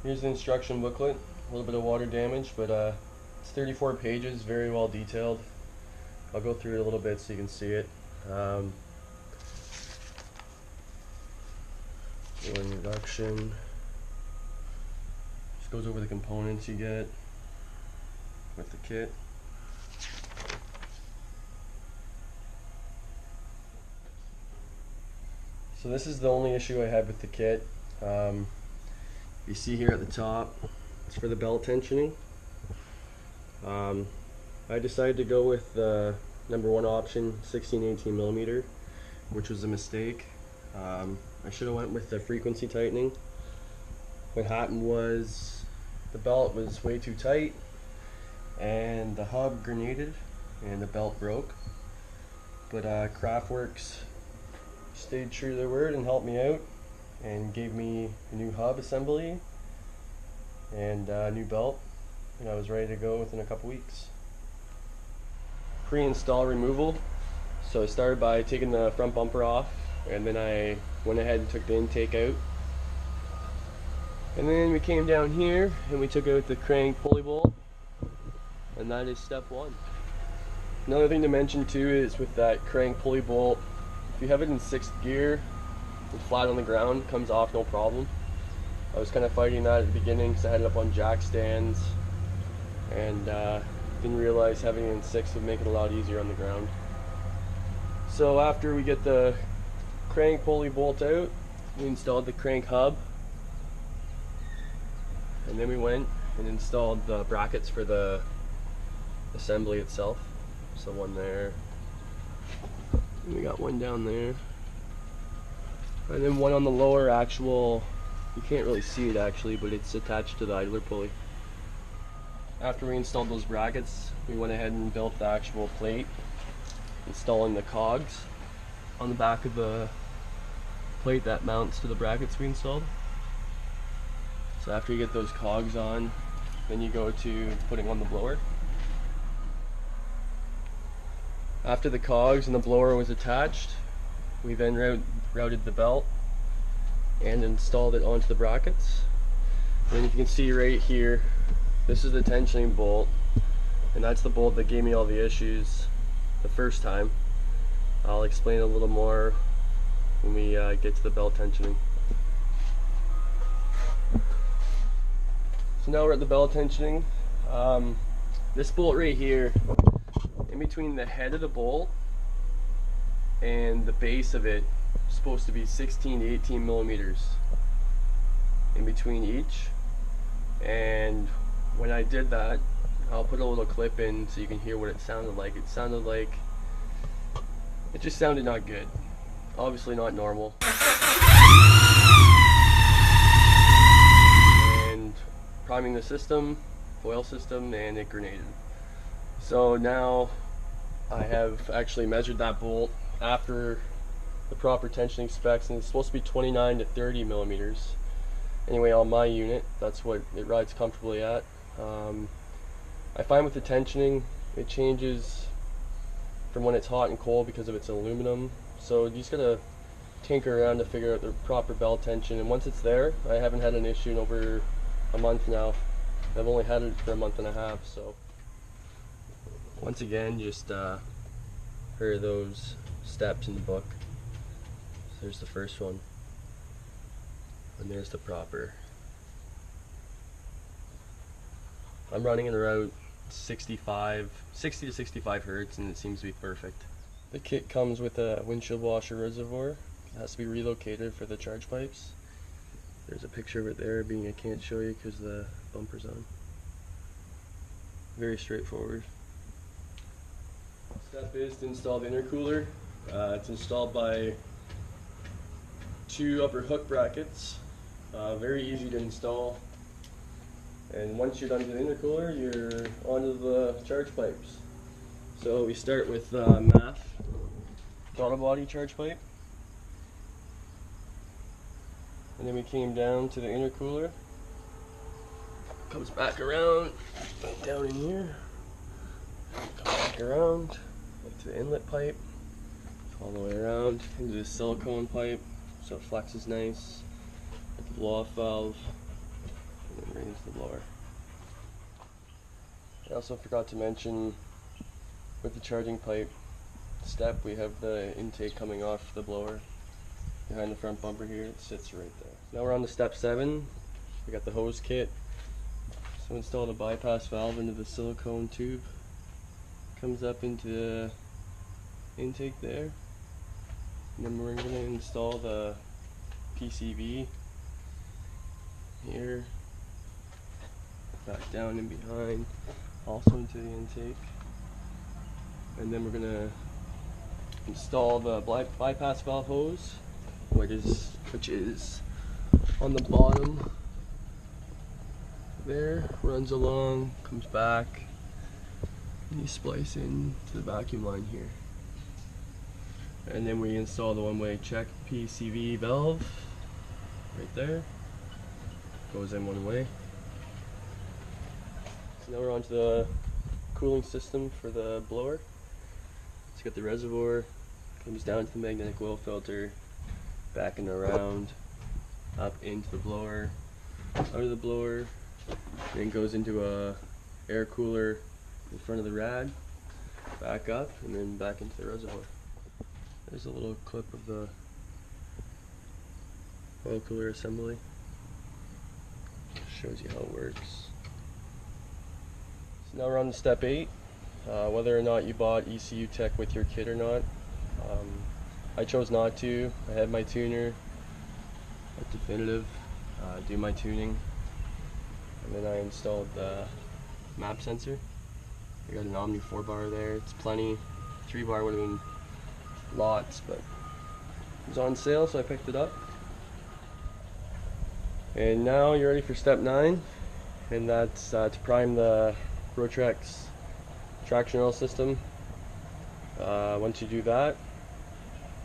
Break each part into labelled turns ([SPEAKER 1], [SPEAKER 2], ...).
[SPEAKER 1] Here's the instruction booklet. A little bit of water damage, but it's 34 pages, very well detailed. I'll go through it a little bit so you can see it. Little introduction. Just goes over the components you get with the kit. So this is the only issue I had with the kit. You see here at the top, it's for the belt tensioning. I decided to go with the #1 option, 16-18 millimeter, which was a mistake. I should have went with the frequency tightening. What happened was the belt was way too tight and the hub grenaded and the belt broke. But Kraftwerks stayed true to their word and helped me out and gave me a new hub assembly and a new belt, and I was ready to go within a couple weeks. Pre-install removal. So I started by taking the front bumper off, and then I went ahead and took the intake out. And then we came down here and we took out the crank pulley bolt, and that is step one. Another thing to mention too is with that crank pulley bolt, if you have it in 6th gear and flat on the ground, it comes off no problem. I was kind of fighting that at the beginning because I had it up on jack stands, and didn't realize having it in 6th would make it a lot easier on the ground. So after we get the crank pulley bolt out, we installed the crank hub, and then we went and installed the brackets for the assembly itself. So one there, and we got one down there, and then one on the lower actual, you can't really see it actually, but it's attached to the idler pulley. After we installed those brackets, we went ahead and built the actual plate, installing the cogs on the back of the plate that mounts to the brackets we installed. So after you get those cogs on, then you go to putting on the blower. After the cogs and the blower was attached, we then routed the belt and installed it onto the brackets. And if you can see right here, this is the tensioning bolt, and that's the bolt that gave me all the issues the first time. I'll explain a little more when we get to the belt tensioning. So now we're at the belt tensioning. This bolt right here, in between the head of the bolt and the base of it, is supposed to be 16 to 18 millimeters in between each. And when I did that, I'll put a little clip in so you can hear what it sounded like. It sounded like, it just sounded not good. Obviously not normal. And priming the system, foil system, and it grenaded. So now I have actually measured that bolt after the proper tensioning specs, and it's supposed to be 29 to 30 millimeters. Anyway, on my unit, that's what it rides comfortably at. I find with the tensioning, it changes from when it's hot and cold because of its aluminum. So you just gotta tinker around to figure out the proper belt tension, and once it's there, I haven't had an issue in over a month now. I've only had it for a month and a half, so. Once again, just heard those steps in the book. So there's the first one, and there's the proper. I'm running at around 60 to 65 hertz, and it seems to be perfect. The kit comes with a windshield washer reservoir. It has to be relocated for the charge pipes. There's a picture of it there, being I can't show you because the bumper's on. Very straightforward. Step is to install the intercooler. It's installed by 2 upper hook brackets. Very easy to install. And once you're done with the intercooler, you're onto the charge pipes. So we start with MAF throttle body charge pipe, and then we came down to the intercooler. Comes back around, down in here, come back around to the inlet pipe, all the way around into the silicone pipe, so it flexes nice. The blow-off valve, and then raise the blower. I also forgot to mention, with the charging pipe step, we have the intake coming off the blower behind the front bumper here. It sits right there. Now we're on to step 7. We got the hose kit. So install the bypass valve into the silicone tube. Comes up into the intake there. And then we're going to install the PCV here, back down and behind, also into the intake. And then we're going to install the bypass valve hose, which is on the bottom there, runs along, comes back, and you splice in to the vacuum line here. And then we install the one-way check PCV valve right there. Goes in one way. So now we're on to the cooling system for the blower. It's got the reservoir, comes down to the magnetic oil filter, back and around, up into the blower, out of the blower, then goes into a air cooler in front of the rad, back up, and then back into the reservoir. There's a little clip of the oil cooler assembly. Shows you how it works. So now we're on to step 8. Whether or not you bought ECU Tech with your kit or not. I chose not to. I had my tuner at Definitive do my tuning, and then I installed the map sensor. I got an Omni 4-bar there. It's plenty. 3-bar would have been lots, but it was on sale, so I picked it up. And now you're ready for step 9, and that's to prime the Rotrex traction oil system. Once you do that,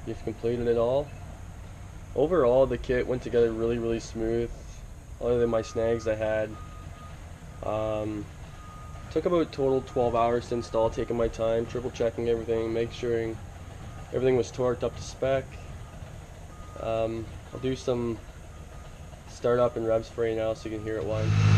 [SPEAKER 1] you've completed it all. Overall, the kit went together really smooth, other than my snags I had. Took about total 12 hours to install, taking my time, triple checking everything, make sure everything was torqued up to spec. I'll do some start up and revs for you now so you can hear it whine.